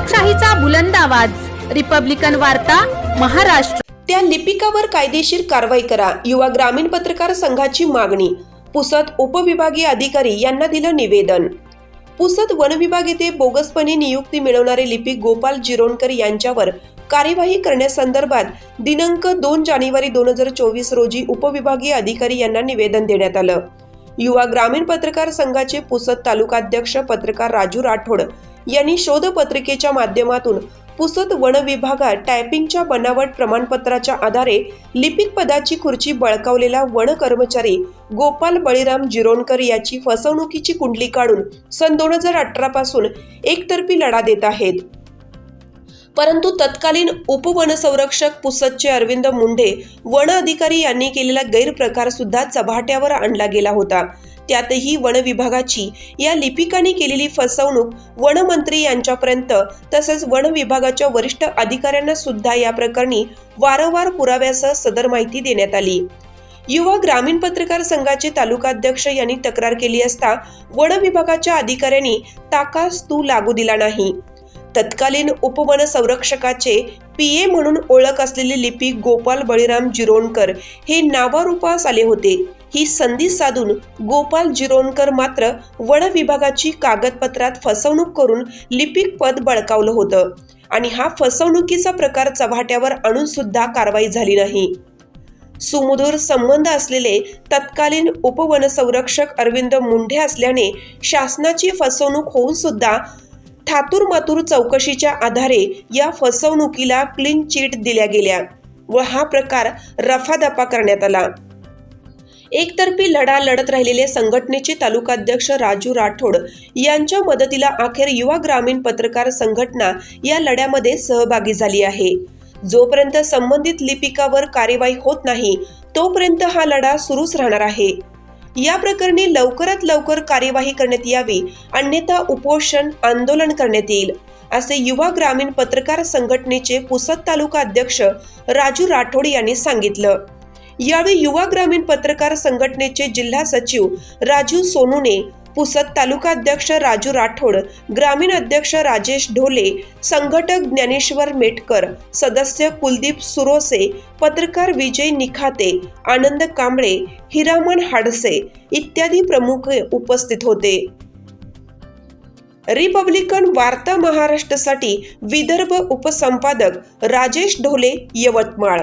लोकशाहीचा बुलंद आवाज, रिपब्लिकन वार्ता, महाराष्ट्र। त्या लिपिकावर कायदेशीर कारवाई करा, युवा ग्रामीण पत्रकार संघाची मागणी। पुसद उपविभागीय अधिकारी यांना दिलं निवेदन। पुसद वन विभाग येथे बोगसपणे नियुक्ती मिळवणारे लिपिक गोपाल जिरोणकर यांच्यावर कार्यवाही करण्यासंदर्भात दिनांक 2 जानेवारी 2024 रोजी उपविभागीय अधिकारी यांना निवेदन देण्यात आलं। युवा ग्रामीण पत्रकार संघाचे पुसद तालुकाध्यक्ष पत्रकार राजू राठोड यांनी शोध पत्रिकेच्या माध्यमातून पुसद वन विभागात टायपिंगच्या बनावट प्रमाणपत्राच्या आधारे लिपिक पदाची खुर्ची बळकावलेला वन कर्मचारी गोपाल बळीराम जिरोणकर याची फसवणुकीची कुंडली काढून सन 2018 पासून एकतर्फी लढा देत आहेत। परंतु तत्कालीन उपवनसंरक्षक पुसदचे अरविंद मुंढे वन अधिकारी यांनी केलेला गैरप्रकार सुद्धा चव्हाट्यावर आणला गेला होता। त्यातही वन विभागाची या लिपिकांनी केलेली फसवणूक वनमंत्री यांच्यापर्यंत तसेच वन विभागाच्या वरिष्ठ अधिकाऱ्यांना सुद्धा या प्रकरणी वारंवार पुराव्यासह सदर माहिती देण्यात आली। युवा ग्रामीण पत्रकार संघाचे तालुकाध्यक्ष यांनी तक्रार केली असता वन विभागाच्या अधिकाऱ्यांनी ताकास लागू दिला नाही। तत्कालीन उपवन संरक्षकाचे PA म्हणून ओळख असलेले लिपिक गोपाल बळीराम जिरोणकर हे नावारूपास आले होते। ही संधी साधून गोपाल जिरोणकर मात्र वन विभागाची कागदपत्रात फसवणूक करून लिपिक पद बळकावलं होतं आणि हा फसवणुकीचा प्रकार चव्हाट्यावर आणून सुद्धा कारवाई झाली नाही। सुमधुर संबंध असलेले तत्कालीन उपवनसंरक्षक अरविंद मुंढे असल्याने शासनाची फसवणूक होऊन सुद्धा थातूरमातूर चौकशीच्या आधारे या फसवणुकीला क्लीन चिट दिल्या गेल्या व हा प्रकार रफादफा करण्यात आला। एकतर्फी लढा लढत राहिलेले संघटनेचे तालुकाध्यक्ष राजू राठोड यांच्या मदतीला अखेर युवा ग्रामीण पत्रकार संघटना या लढ्यामध्ये सहभागी झाली आहे। जोपर्यंत संबंधित लिपिकावर कार्यवाही होत नाही तोपर्यंत हा लढा सुरूच राहणार आहे। या प्रकरणी लवकरात लवकर कार्यवाही करण्यात यावी, अन्यथा उपोषण आंदोलन करण्यात येईल, असे युवा ग्रामीण पत्रकार संघटनेचे पुसद तालुका अध्यक्ष राजू राठोड यांनी सांगितलं। यावेळी युवा ग्रामीण पत्रकार संघटनेचे जिल्हा सचिव राजू सोनूने, पुसद तालुका अध्यक्ष राजू राठोड, ग्रामीण अध्यक्ष राजेश ढोले, संघटक ज्ञानेश्वर मेटकर, सदस्य कुलदीप सुरोसे, पत्रकार विजय निखाते, आनंद कांबळे, हिरामन हाडसे इत्यादी प्रमुख उपस्थित होते। रिपब्लिकन वार्ता महाराष्ट्रासाठी विदर्भ उपसंपादक राजेश ढोले, यवतमाळ।